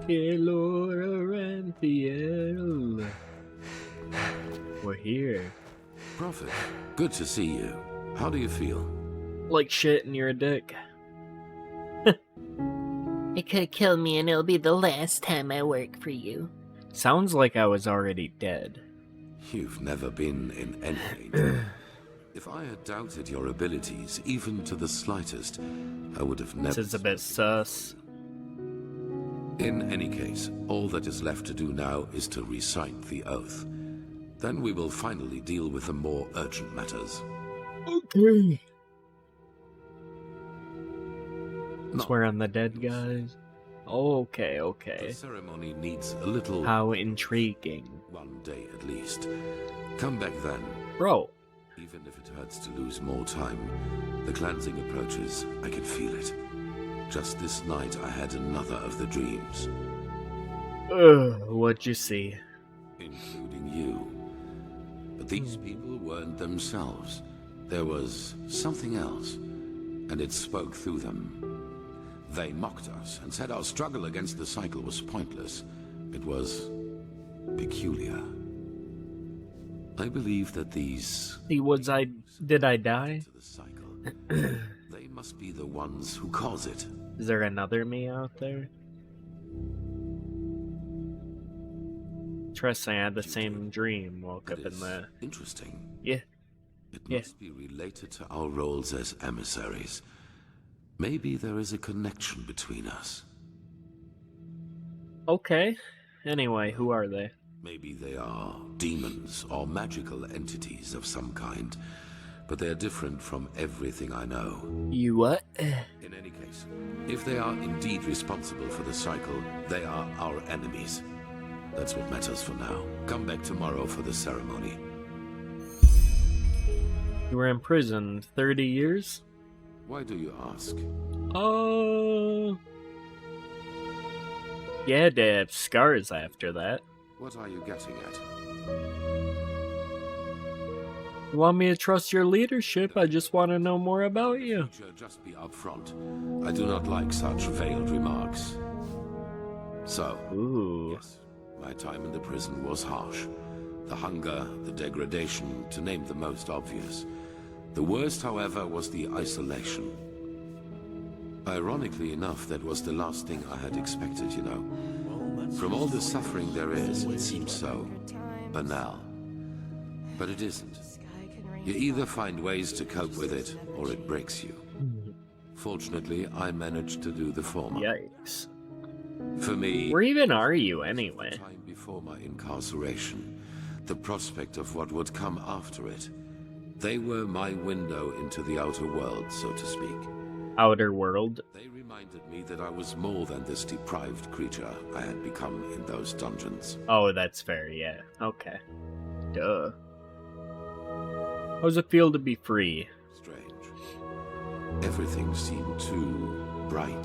Tealor Arantheal. We're here. Prophet, good to see you. How do you feel? Like shit and you're a dick. It could kill me and it'll be the last time I work for you. Sounds like I was already dead. You've never been in any danger. If I had doubted your abilities, even to the slightest, I would have never... This is a bit sus. In any case, all that is left to do now is to recite the oath. Then we will finally deal with the more urgent matters. Okay. No. Swear on the dead guys. Okay, The okay. ceremony needs a little... How intriguing. One day at least. Come back then. Bro. Even if it hurts to lose more time, the cleansing approaches. I can feel it. Just this night I had another of the dreams. What'd you see? Including you. But these people weren't themselves. There was something else, and it spoke through them. They mocked us and said our struggle against the cycle was pointless. It was peculiar. I believe that these... Did I die? ...to the cycle, they must be the ones who cause it. Is there another me out there? Trust I had the same dream. Woke That up in is the... interesting. Yeah. It Yeah. must be related to our roles as emissaries. Maybe there is a connection between us. Okay. Anyway, who are they? Maybe they are demons or magical entities of some kind, but they are different from everything I know. You what? In any case, if they are indeed responsible for the cycle, they are our enemies. That's what matters for now. Come back tomorrow for the ceremony. You were imprisoned 30 years? Why do you ask? Oh. Yeah, they have scars after that. What are you getting at? You want me to trust your leadership? I just want to know more about you. Teacher, just be upfront. I do not like such veiled remarks. So, Ooh. yes, my time in the prison was harsh. The hunger, the degradation, to name the most obvious. The worst, however, was the isolation. Ironically enough, that was the last thing I had expected, you know. From all the suffering there is, it seems so banal. But it isn't. You either find ways to cope with it, or it breaks you. Fortunately, I managed to do the former. Yikes. For me... Where even are you, anyway? Time before my incarceration, the prospect of what would come after it. They were my window into the outer world, so to speak. Outer world? They reminded me that I was more than this deprived creature I had become in those dungeons. Oh, that's fair, yeah. Okay. Duh. How does it feel to be free? Strange. Everything seemed too bright,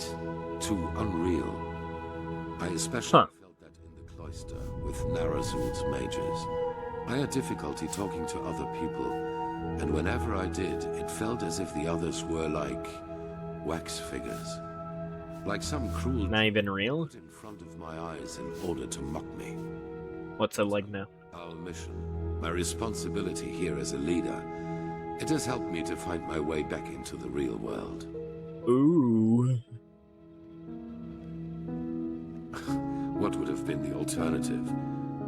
too unreal. I especially felt that in the cloister with Narazul's mages. I had difficulty talking to other people, and whenever I did, it felt as if the others were like wax figures. Like some cruel Not even real? put in front of my eyes in order to mock me. What's it like now? Our mission, my responsibility here as a leader, it has helped me to find my way back into the real world. Ooh. What would have been the alternative?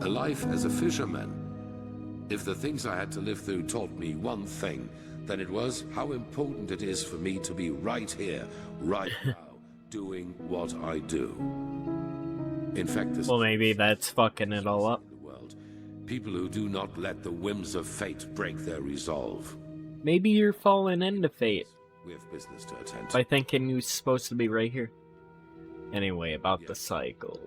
A life as a fisherman? If the things I had to live through taught me one thing, then it was how important it is for me to be right here, right now, doing what I do. In fact, this Well, maybe that's fucking it all up. the world. People who do not let the whims of fate break their resolve. Maybe you're falling into fate We have business to attend to. by thinking you're supposed to be right here. Anyway, about the cycle.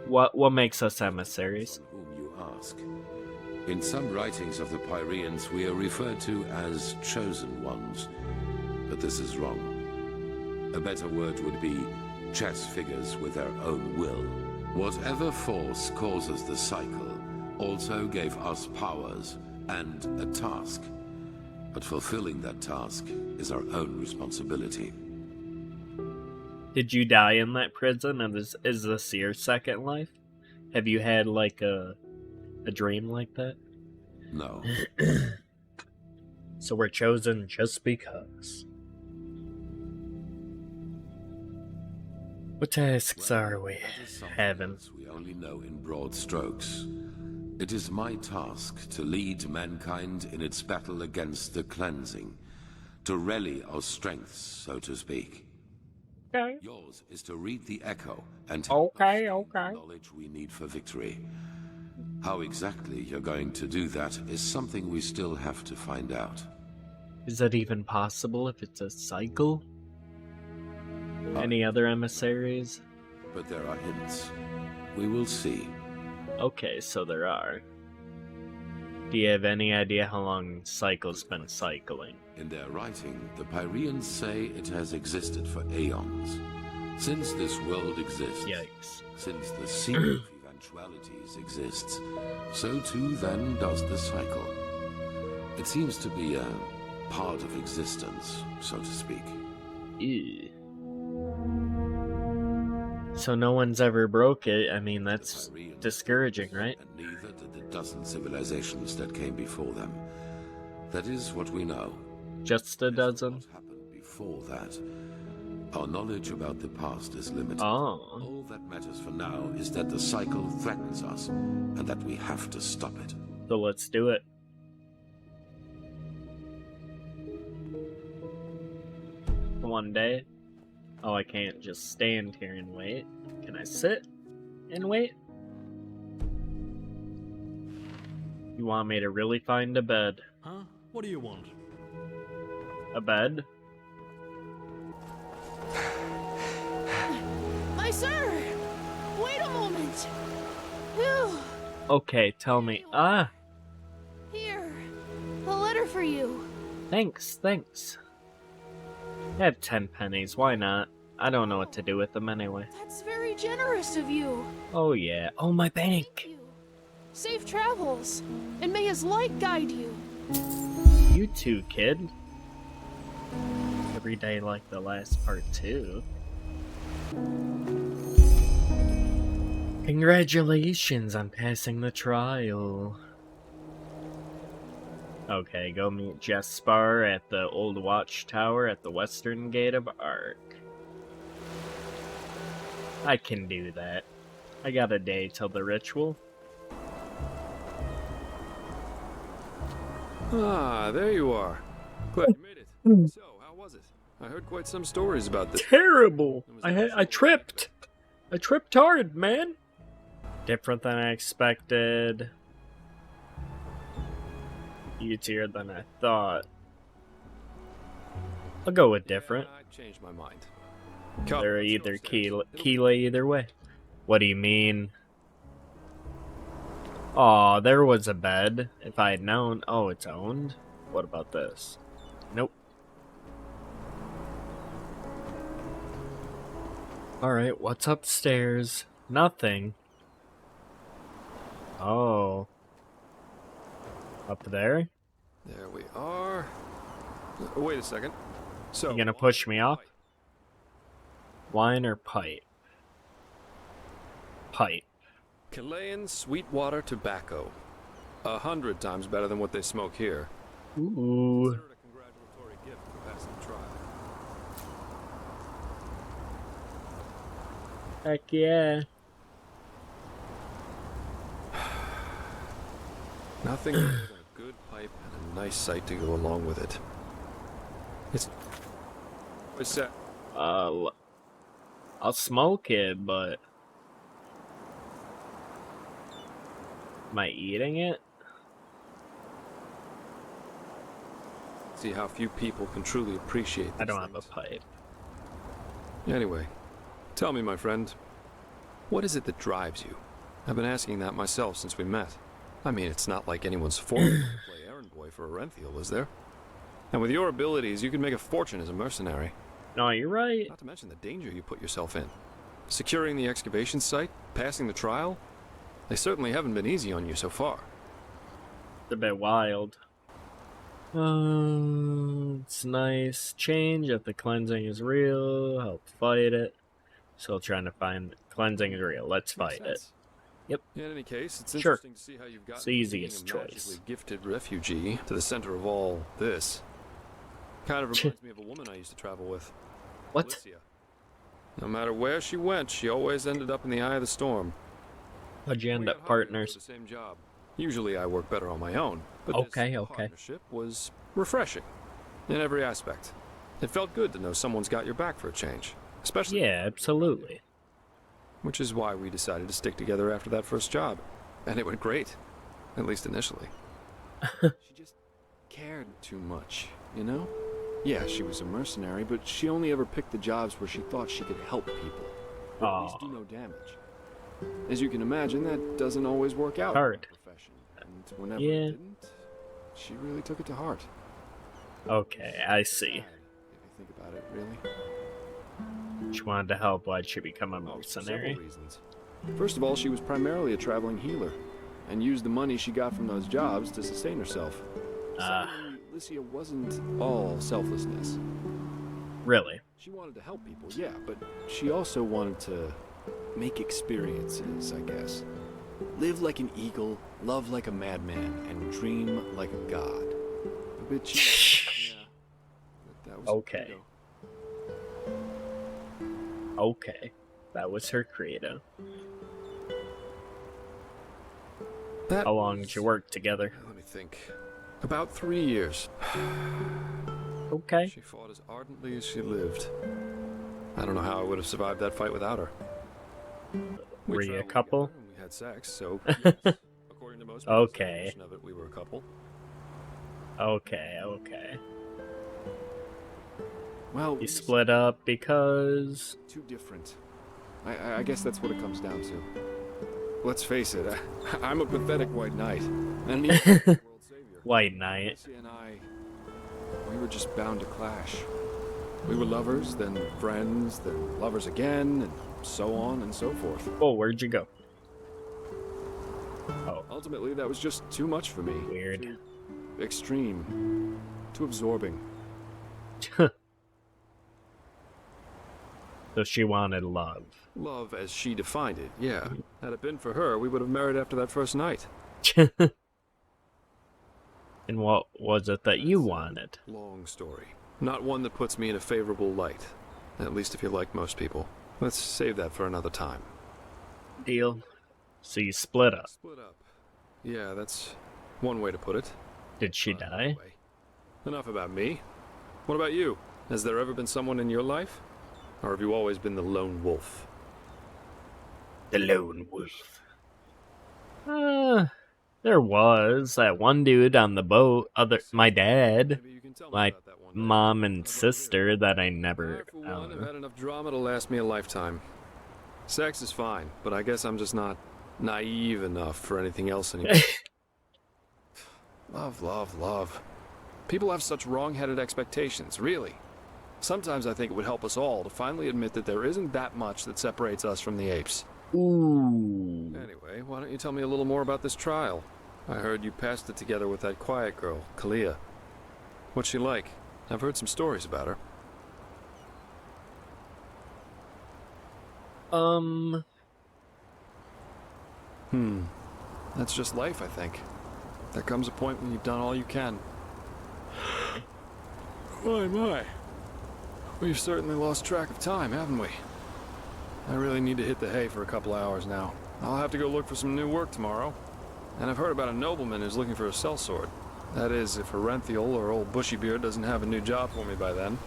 What makes us emissaries? On whom you ask. In some writings of the Pyreans, we are referred to as chosen ones, but this is wrong. A better word would be chess figures with their own will. Whatever force causes the cycle also gave us powers and a task, but fulfilling that task is our own responsibility. Did you die in that prison? And is this your second life? Have you had like a dream like that? No. So we're chosen just because. What tasks are we having? We only know in broad strokes. It is my task to lead mankind in its battle against the cleansing, to rally our strengths, so to speak. Okay. Yours is to read the echo and Okay. the knowledge we need for victory. How exactly you're going to do that is something we still have to find out. Is that even possible if it's a cycle? Any other emissaries? But there are hints. We will see. Okay, so there are. Do you have any idea how long cycle's been cycling? In their writing, the Pyreans say it has existed for aeons. Since this world exists, Yikes. since the sea of eventualities exists, so too then does the cycle. It seems to be a part of existence, so to speak. Ew. So no one's ever broke it. I mean, that's discouraging, right? And neither did the dozen civilizations that came before them. That is what we know. Just a dozen? What happened before that? Our knowledge about the past is limited. Oh. All that matters for now is that the cycle threatens us, and that we have to stop it. So let's do it. One day. Oh, I can't just stand here and wait. Can I sit and wait? You want me to really find a bed? Huh? What do you want? A bed? My sir! Wait a moment! Whew. Okay, tell me. Ah! Here, a letter for you. Thanks. I have 10 pennies, why not? I don't know what to do with them anyway. That's very generous of you. Oh yeah. Oh, my bank! Thank you. Safe travels, and may his light guide you. You too, kid. Every day like the last part too. Congratulations on passing the trial. Okay, go meet Jespar at the old watchtower at the western gate of Ark. I can do that. I got a day till the ritual. Ah, there you are. Glad you made it. So, how was it? I heard quite some stories about this. Terrible! I tripped! I tripped hard, man! Different than I expected. Easier than I thought. I'll go with different. I changed my mind. They're either Kile either way. What do you mean? Aw, there was a bed. If I had known. Oh, it's owned? What about this? Nope. Alright, what's upstairs? Nothing. Oh. Up there? There we are. Wait a second. So, You gonna push me off? Wine or pipe? Pipe. Chilean sweetwater tobacco. 100 times better than what they smoke here. Ooh. Consider it a congratulatory gift for passing the trial. Heck yeah. Nothing better than a good pipe and a nice sight to go along with it. It's that. I'll smoke it, but am I eating it? See how few people can truly appreciate these I don't have a things. pipe. Anyway, tell me, my friend, what is it that drives you? I've been asking that myself since we met. I mean, it's not like anyone's forced to play errand boy for Arantheal, is there? And with your abilities, you could make a fortune as a mercenary. No, you're right. Not to mention the danger you put yourself in. Securing the excavation site, passing the trial, they certainly haven't been easy on you so far. It's a bit wild. It's nice. Change if the cleansing is real. Help fight it. Still trying to find cleansing is real. Let's Makes fight it. sense. Yep. In any case, it's Sure. interesting to see how you've got It's the easiest being a choice. magically gifted refugee to the center of all this. Kind of reminds me of a woman I used to travel with. What? Alicia. No matter where she went, she always ended up in the eye of the storm. How'd you end We up got hired for partners? the same job. Usually I work better on my own, but Okay, this okay. partnership was refreshing in every aspect. It felt good to know someone's got your back for a change, especially Yeah, absolutely. which is why we decided to stick together after that first job. And it went great, at least initially. She just cared too much, you know? Yeah, she was a mercenary, but she only ever picked the jobs where she thought she could help people, or at least Aw. do no damage. As you can imagine, that doesn't always work out Hard. in our profession. And whenever Yeah. it didn't, she really took it to heart. Okay, I see. Sad, if you think about it, really. She wanted to help. Why'd she become a Oh, mercenary? several reasons. First of all, she was primarily a traveling healer, and used the money she got from those jobs to sustain herself. Secondly, Alicia wasn't all selflessness. Really? She wanted to help people, yeah, but she also wanted to make experiences, I guess. Live like an eagle, love like a madman, and dream like a god. A bit cheesy, yeah. But that was Okay. Okay. That was her credo. That How long did you work together? Let me think. About 3 years. Okay. She fought as ardently as she lived. I don't know how I would have survived that fight without her. We Were you a traveled couple? together and we had sex, so yes, according to most people's Okay. definition of it, we were a couple. Okay, okay. Well, You split up because... too different. I guess that's what it comes down to. Let's face it, I'm a pathetic white knight, and he's the world savior. White Knight. Alicia and I, we were just bound to clash. We were lovers, then friends, then lovers again, and so on and so forth. Oh, where'd you go? Oh, Ultimately, that was just too much for me. weird. Too extreme. Too absorbing. So she wanted love. Love as she defined it, yeah. Had it been for her, we would have married after that first night. And what was it that you wanted? Long story. Not one that puts me in a favorable light. At least if you're like most people. Let's save that for another time. Deal. So you split up. Split up. Yeah, that's one way to put it. Did she But die? anyway, enough about me. What about you? Has there ever been someone in your life? Or have you always been the lone wolf? The lone wolf. There was that one dude on the boat. My dad, Maybe you can tell me my about that one day. mom, and I'd love to hear. sister that I I, never. for one, have had enough drama to last me a lifetime. Sex is fine, but I guess I'm just not naive enough for anything else anymore. Love, love, love. People have such wrong-headed expectations, really. Sometimes I think it would help us all to finally admit that there isn't that much that separates us from the apes. Ooh. Anyway, why don't you tell me a little more about this trial? I heard you passed it together with that quiet girl, Kile. What's she like? I've heard some stories about her. That's just life, I think. There comes a point when you've done all you can. My. We've certainly lost track of time, haven't we? I really need to hit the hay for a couple hours now. I'll have to go look for some new work tomorrow. And I've heard about a nobleman who's looking for a sellsword. That is, if Arantheal or old Bushybeard doesn't have a new job for me by then.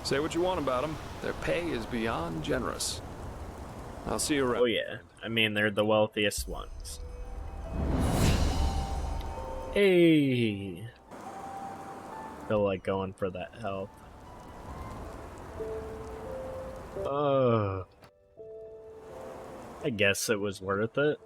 Say what you want about them. Their pay is beyond generous. I'll see you around. Oh yeah. I mean, they're the wealthiest ones. Hey. Feel like going for that health. I guess it was worth it.